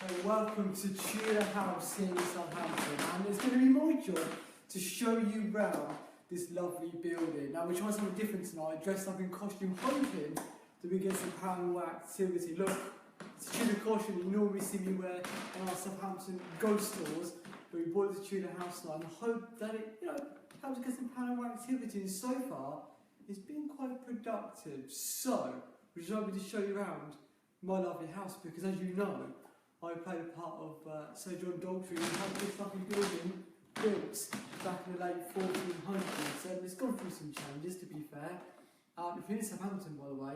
And welcome to Tudor House here in Southampton, and it's going to be my job to show you round this lovely building. Now we're trying something different tonight, dressed up in costume, hoping that we get some paranormal activity. Look, it's a Tudor costume you normally see me wear in our Southampton ghost stores, but we bought it to Tudor House tonight and hope that it, helps get some paranormal activity. And so far, it's been quite productive. So, would you like me to show you around my lovely house? Because as you know, I played a part of Sir John Dawtrey, who had this lovely building built back in the late 1400s. It's gone through some changes, to be fair. If you're in Southampton, by the way,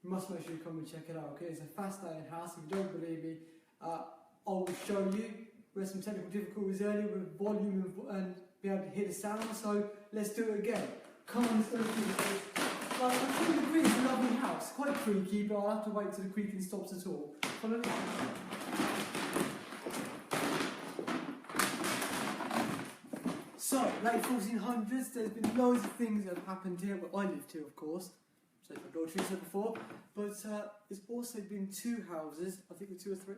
you must make sure you come and check it out. Okay, it's a fascinating house. If you don't believe me, I will show you. We had some technical difficulties earlier with volume and be able to hear the sound. So let's do it again. Come on, let's go through this. I think agree it's a lovely house. Quite creaky, but I'll have to wait till the creaking stops at all. Follow me. So, late 1400s, there's been loads of things that have happened here. Well, I lived here, of course, so I've got said before, but there's also been two houses, I think 2 or 3,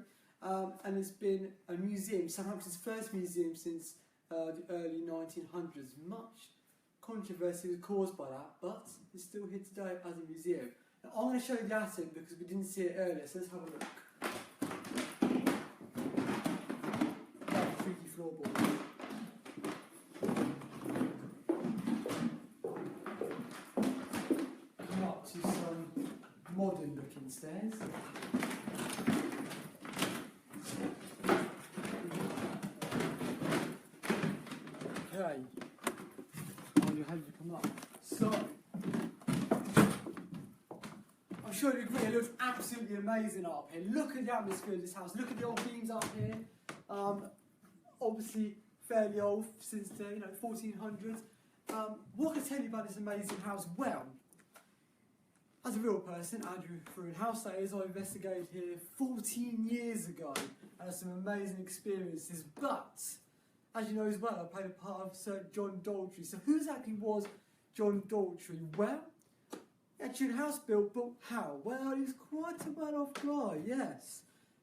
and there's been a museum, Southampton's first museum since the early 1900s. Much controversy was caused by that, but it's still here today as a museum. Now, I'm going to show you the attic because we didn't see it earlier, so let's have a look. That freaky floorboard. Come up to some modern looking stairs. Okay. How did you come up? So, I'm sure you agree, it looks absolutely amazing up here. Look at the atmosphere of this house. Look at the old beams up here. Obviously fairly old, since the 1400s. What can I tell you about this amazing house? Well, as a real person, Andrew Fruin House that is, I investigated here 14 years ago and had some amazing experiences. But as you know as well, I played a part of Sir John Dawtrey. So who exactly was John Dawtrey? Well, he had Tudor House built, but how? Well, he was quite a well-off guy, yes.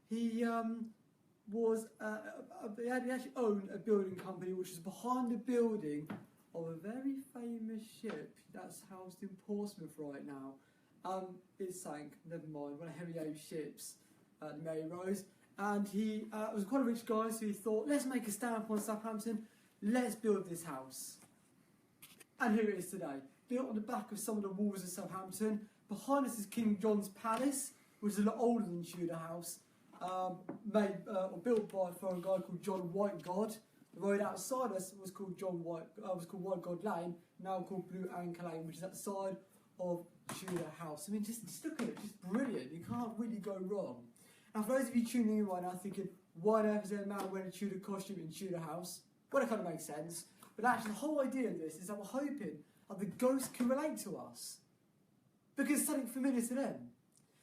He he actually owned a building company which was behind the building of a very famous ship that's housed in Portsmouth right now. It sank, never mind, one of Henry VIII's ships, the Mary Rose. And he was quite a rich guy, so he thought, let's make a stamp on Southampton, let's build this house. And here it is today, built on the back of some of the walls of Southampton. Behind us is King John's Palace, which is a lot older than Tudor House, built by a guy called John Whitegod. The road outside us was called Whitegod Lane, now called Blue Anchor Lane, which is at the side of Tudor House. I mean, just look at it, just brilliant. You can't really go wrong. Now, for those of you tuning in right now thinking, why on earth is there a man wearing a Tudor costume in Tudor House? Well, it kind of makes sense. But actually, the whole idea of this is that we're hoping that the ghosts can relate to us. Because it's something familiar to them.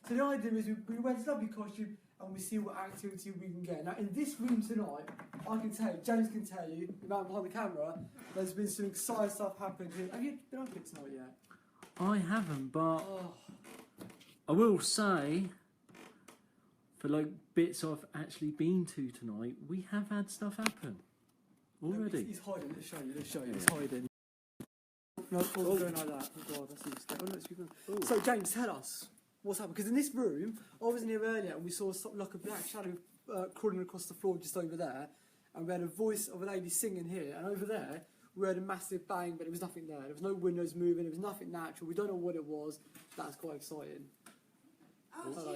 So the idea is we wear this lovely costume and we see what activity we can get. Now, in this room tonight, I can tell you, James can tell you, the man behind the camera, there's been some exciting stuff happening here. Have you been up it tonight yet? I haven't, but I will say, for bits I've actually been to tonight, we have had stuff happen already. No, he's hiding. Let's show you. He's hiding. No, going like that. Oh God, that's not So James, tell us what's happened. Because in this room, I was in here earlier and we saw like a black shadow crawling across the floor just over there, and we had a voice of a lady singing here, and over there we heard a massive bang, but there was nothing there. There was no windows moving. There was nothing natural. We don't know what it was. That's quite exciting. Oh, hello.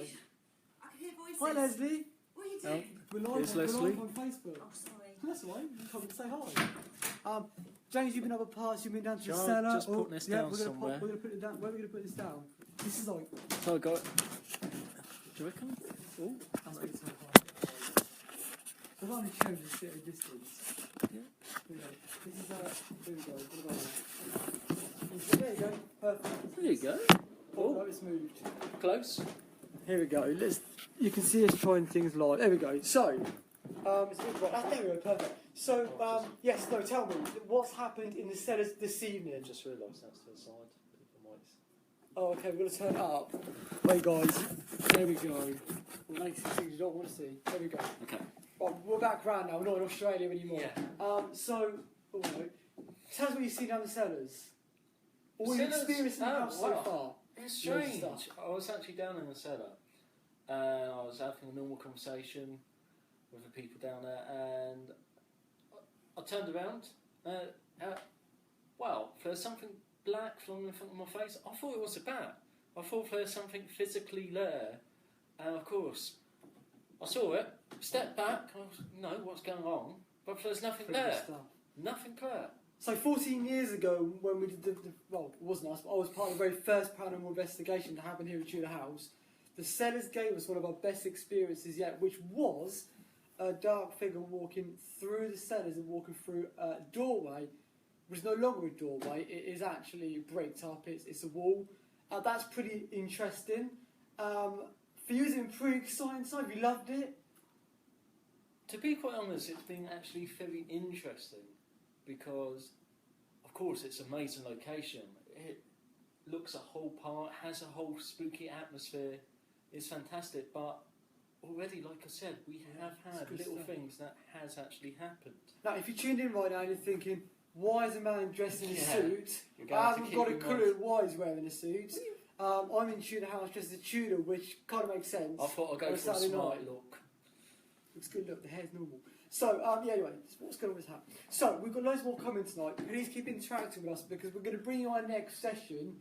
I can hear voices. Hi, Leslie. What are you doing? We're live on Facebook. Oh, sorry. That's all right. You come and say hi. James, you've been up a parts. You've been down to the Shall I cellar. just put this down somewhere? We're going to put it down. Where are we going to put this down? This is like. So I got it. Do you reckon? Oh, I'm not going to say hi. I've only shown this at a distance. Yeah. This is there we go. There you go. Perfect. There you go. Oh, no, it's moved. Close. Here we go. You can see us trying things live. There we go. So, it's moved right. There we go. Perfect. So, yes, no, tell me, what's happened in the cellars this evening? I just realised that's to the side. People Oh, okay, we're going to turn it up. Wait, guys. There we go. We'll make some things you don't want to see. There we go. Okay. Right, we're back round now. We're not in Australia anymore. Yeah. So, oh, no. Tell us what you see down the cellars. What you've Cellars? experienced in the Oh, house so wow. far. It's Loads of strange. stuff. I was actually down in the cellar. I was having a normal conversation with the people down there, and I turned around. Well, there's something black flying in front of my face. I thought it was a bat. I thought there was something physically there, and of course, I saw it. Stepped back. I was, no, what's going on? But there's nothing there. Stuff. Nothing there. So 14 years ago, when we did well, it wasn't us, but I was part of the very first paranormal investigation to happen here at Tudor House. The cellars gave us one of our best experiences yet, which was a dark figure walking through the cellars and walking through a doorway, which is no longer a doorway. It is actually bricked up. It's a wall. That's pretty interesting. For you, it's been pretty exciting time. You loved it. To be quite honest, it's been actually very interesting because, of course, it's an amazing location. It looks a whole part, has a whole spooky atmosphere. It's fantastic, but already, like I said, we have had little things that has actually happened. Now, if you tuned in right now and you're thinking, why is a man dressed in a suit? You're I going to haven't keep got a in clue mind. why he's wearing a suit. I'm in Tudor House dressed as a Tudor, which kind of makes sense. I thought I'd go On for a Saturday smart night. look. Looks good, look, the hair's normal. So, yeah, anyway, what's going on with that? So, we've got loads more coming tonight. Please keep interacting with us because we're going to bring you our next session,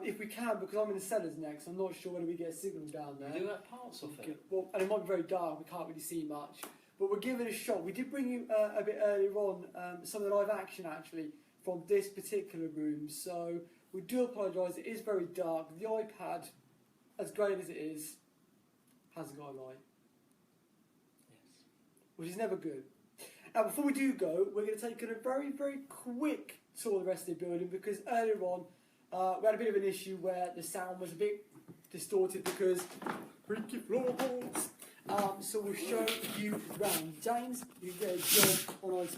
if we can, because I'm in the cellars next. I'm not sure whether we get a signal down there. You do have parts of it. Well, and it might be very dark, we can't really see much. But we'll give it a shot. We did bring you a bit earlier on some of the live action, actually, from this particular room. So, we do apologise, it is very dark. The iPad, as great as it is, hasn't got a light. Which is never good. Now, before we do go, we're going to take a very, very quick tour of the rest of the building because earlier on we had a bit of an issue where the sound was a bit distorted because freaky floorboards. So we'll show you round. James, you get a job on IT.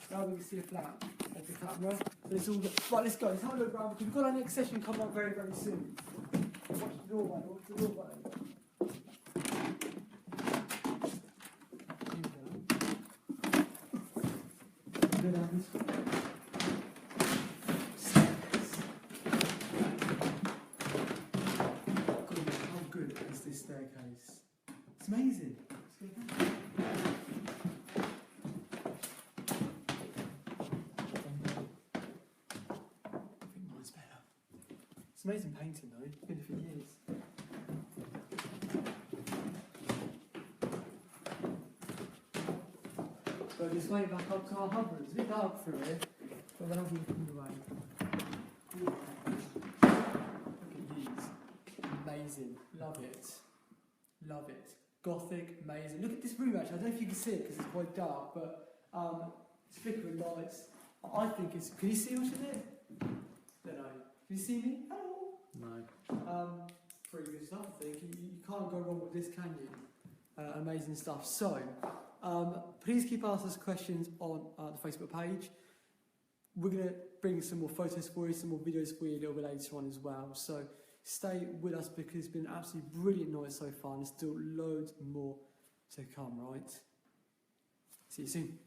Now we can see a flat of the camera. So it's all good. Right, let's go. Let's have a look around because we've got our next session coming up very, very soon. Watch the door, mate. Watch the door, mate. How good is this staircase? It's amazing. Let's go down. I think mine's better. It's amazing painting though. It's been here for years. So just way back up to our hub room. It's a bit dark through here, but then I'll be looking away. Look at these. Amazing. Love it. Love it. Gothic, amazing. Look at this room actually. I don't know if you can see it because it's quite dark, but it's flickering lights. I think it's. Can you see what's in it? Don't know. Can you see me? Hello. No. Pretty good stuff. I think you can't go wrong with this, can you? Amazing stuff. So. Please keep asking us questions on the Facebook page. We're going to bring some more photos for you, some more videos for you a little bit later on as well. So stay with us because it's been an absolutely brilliant night so far and there's still loads more to come, right? See you soon.